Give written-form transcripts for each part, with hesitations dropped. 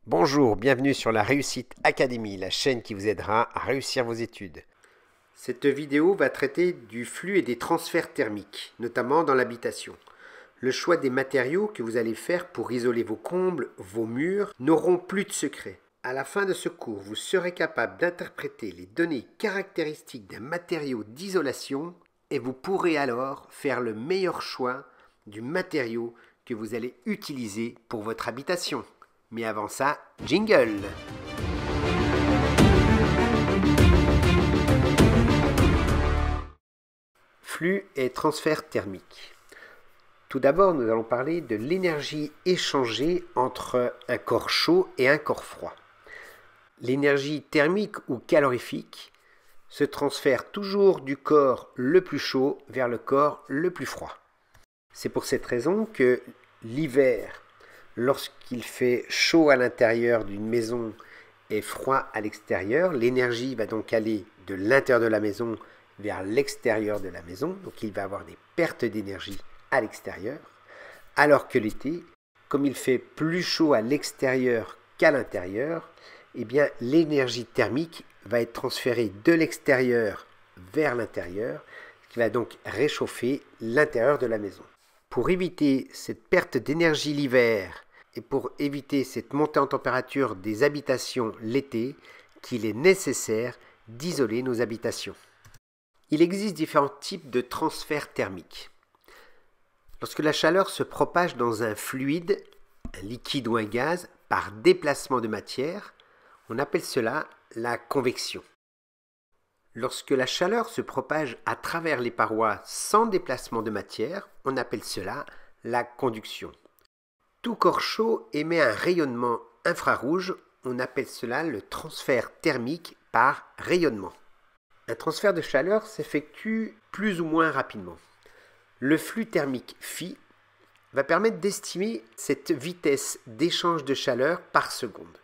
Bonjour, bienvenue sur la Réussite Academy, la chaîne qui vous aidera à réussir vos études. Cette vidéo va traiter du flux et des transferts thermiques, notamment dans l'habitation. Le choix des matériaux que vous allez faire pour isoler vos combles, vos murs, n'auront plus de secret. À la fin de ce cours, vous serez capable d'interpréter les données caractéristiques d'un matériau d'isolation et vous pourrez alors faire le meilleur choix du matériau que vous allez utiliser pour votre habitation. Mais avant ça, jingle! Flux et transfert thermique. Tout d'abord, nous allons parler de l'énergie échangée entre un corps chaud et un corps froid. L'énergie thermique ou calorifique se transfère toujours du corps le plus chaud vers le corps le plus froid. C'est pour cette raison que l'hiver, lorsqu'il fait chaud à l'intérieur d'une maison et froid à l'extérieur, l'énergie va donc aller de l'intérieur de la maison vers l'extérieur de la maison. Donc il va y avoir des pertes d'énergie à l'extérieur. Alors que l'été, comme il fait plus chaud à l'extérieur qu'à l'intérieur, eh bien l'énergie thermique va être transférée de l'extérieur vers l'intérieur, ce qui va donc réchauffer l'intérieur de la maison. Pour éviter cette perte d'énergie l'hiver et pour éviter cette montée en température des habitations l'été, qu'il est nécessaire d'isoler nos habitations. Il existe différents types de transferts thermiques. Lorsque la chaleur se propage dans un fluide, un liquide ou un gaz, par déplacement de matière, on appelle cela la convection. Lorsque la chaleur se propage à travers les parois sans déplacement de matière, on appelle cela la conduction. Tout corps chaud émet un rayonnement infrarouge, on appelle cela le transfert thermique par rayonnement. Un transfert de chaleur s'effectue plus ou moins rapidement. Le flux thermique phi va permettre d'estimer cette vitesse d'échange de chaleur par seconde.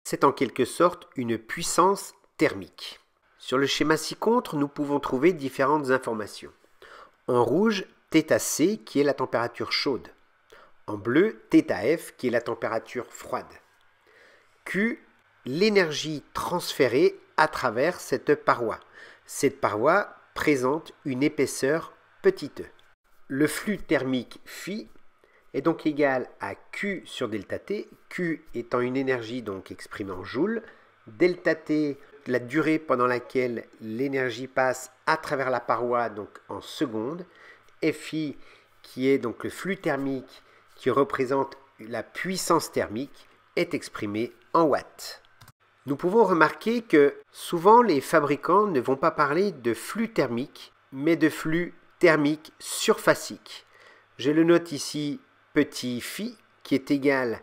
C'est en quelque sorte une puissance thermique. Sur le schéma ci-contre, nous pouvons trouver différentes informations. En rouge, θc qui est la température chaude. En bleu, θf qui est la température froide. Q, l'énergie transférée à travers cette paroi. Cette paroi présente une épaisseur petit e. Le flux thermique phi est donc égal à Q sur ΔT, Q étant une énergie donc exprimée en joules, ΔT la durée pendant laquelle l'énergie passe à travers la paroi donc en secondes, Fi qui est donc le flux thermique qui représente la puissance thermique est exprimé en watts. Nous pouvons remarquer que souvent les fabricants ne vont pas parler de flux thermique, mais de flux thermique surfacique. Je le note ici petit phi qui est égal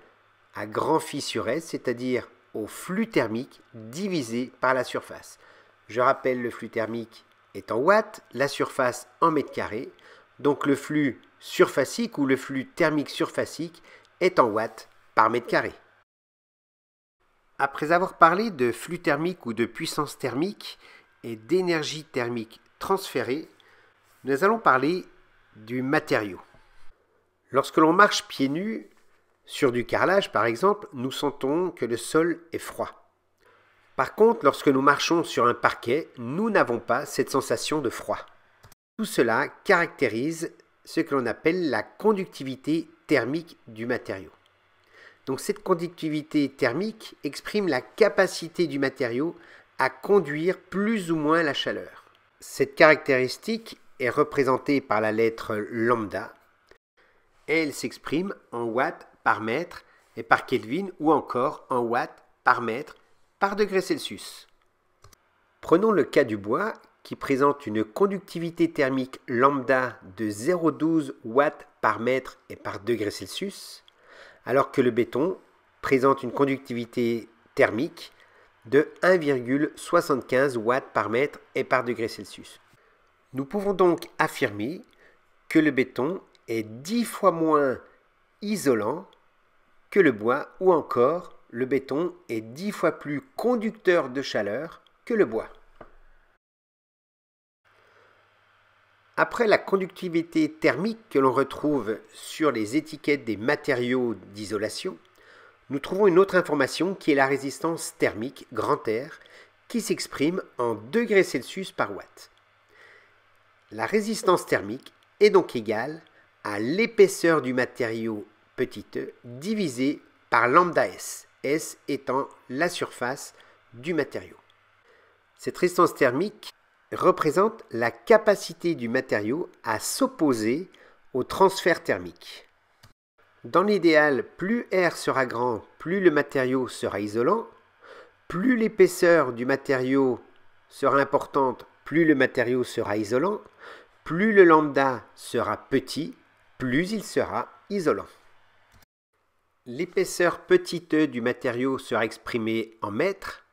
à grand phi sur S, c'est-à-dire au flux thermique divisé par la surface. Je rappelle, le flux thermique est en watts, la surface en mètres carrés, donc le flux surfacique ou le flux thermique surfacique est en watts par mètre carré. Après avoir parlé de flux thermique ou de puissance thermique et d'énergie thermique transférée, nous allons parler du matériau. Lorsque l'on marche pieds nus sur du carrelage par exemple, nous sentons que le sol est froid. Par contre, lorsque nous marchons sur un parquet, nous n'avons pas cette sensation de froid. Tout cela caractérise ce que l'on appelle la conductivité thermique du matériau. Donc cette conductivité thermique exprime la capacité du matériau à conduire plus ou moins la chaleur. Cette caractéristique est représentée par la lettre lambda et elle s'exprime en watts par mètre et par Kelvin ou encore en watts par mètre par degré Celsius. Prenons le cas du bois qui présente une conductivité thermique lambda de 0,12 watts par mètre et par degré Celsius, alors que le béton présente une conductivité thermique de 1,75 watts par mètre et par degré Celsius. Nous pouvons donc affirmer que le béton est 10 fois moins isolant que le bois ou encore le béton est 10 fois plus conducteur de chaleur que le bois. Après la conductivité thermique que l'on retrouve sur les étiquettes des matériaux d'isolation, nous trouvons une autre information qui est la résistance thermique, grand R, qui s'exprime en degrés Celsius par watt. La résistance thermique est donc égale à l'épaisseur du matériau petit e divisé par lambda S, S étant la surface du matériau. Cette résistance thermique représente la capacité du matériau à s'opposer au transfert thermique. Dans l'idéal, plus R sera grand, plus le matériau sera isolant. Plus l'épaisseur du matériau sera importante, plus le matériau sera isolant. Plus le lambda sera petit, plus il sera isolant. L'épaisseur petit e du matériau sera exprimée en mètres.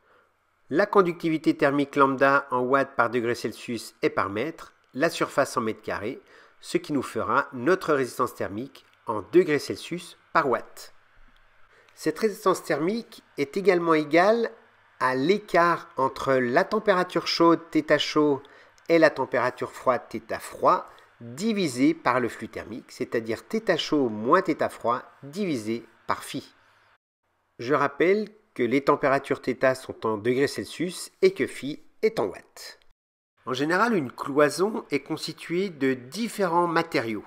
La conductivité thermique lambda en watts par degré Celsius et par mètre. La surface en mètres carrés, ce qui nous fera notre résistance thermique en degrés Celsius par watt. Cette résistance thermique est également égale à l'écart entre la température chaude θ chaud et la température froide θ froid divisé par le flux thermique, c'est-à-dire θ chaud moins θ froid divisé par phi. Je rappelle que les températures θ sont en degrés Celsius et que phi est en watts. En général, une cloison est constituée de différents matériaux.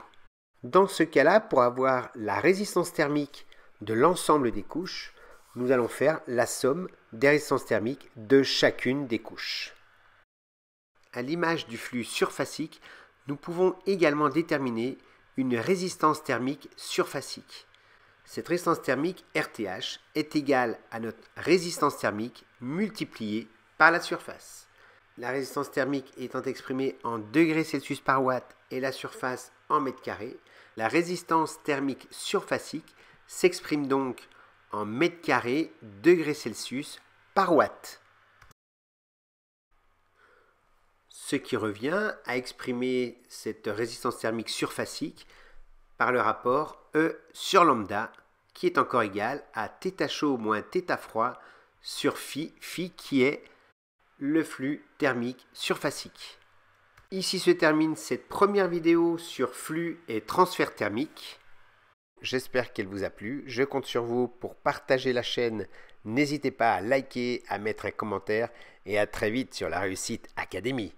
Dans ce cas-là, pour avoir la résistance thermique de l'ensemble des couches, nous allons faire la somme des résistances thermiques de chacune des couches. À l'image du flux surfacique, nous pouvons également déterminer une résistance thermique surfacique. Cette résistance thermique RTH est égale à notre résistance thermique multipliée par la surface. La résistance thermique étant exprimée en degrés Celsius par watt et la surface en mètres carrés, la résistance thermique surfacique s'exprime donc en mètres carrés degrés Celsius par watt. Ce qui revient à exprimer cette résistance thermique surfacique par le rapport E sur lambda qui est encore égal à θ chaud moins θ froid sur phi, phi qui est le flux thermique surfacique. Ici se termine cette première vidéo sur flux et transfert thermique. J'espère qu'elle vous a plu. Je compte sur vous pour partager la chaîne. N'hésitez pas à liker, à mettre un commentaire et à très vite sur la Réussite Académie.